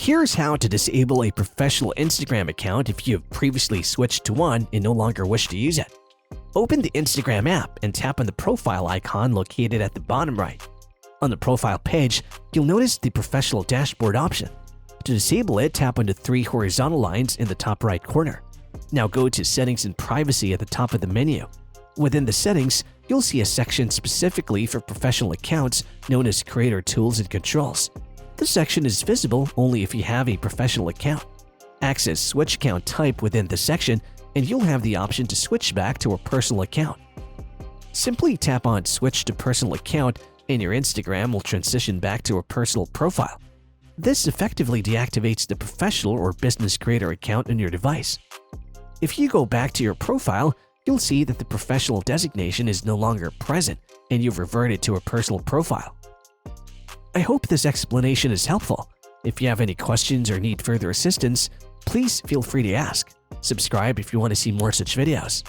Here's how to disable a professional Instagram account if you have previously switched to one and no longer wish to use it. Open the Instagram app and tap on the profile icon located at the bottom right. On the profile page, you'll notice the professional dashboard option. To disable it, tap on the three horizontal lines in the top right corner. Now go to Settings and Privacy at the top of the menu. Within the settings, you'll see a section specifically for professional accounts known as Creator Tools and Controls. This section is visible only if you have a professional account. Access Switch Account type within the section and you'll have the option to switch back to a personal account. Simply tap on Switch to Personal Account and your Instagram will transition back to a personal profile. This effectively deactivates the professional or business creator account on your device. If you go back to your profile, you'll see that the professional designation is no longer present and you've reverted to a personal profile. I hope this explanation is helpful. If you have any questions or need further assistance, please feel free to ask. Subscribe if you want to see more such videos.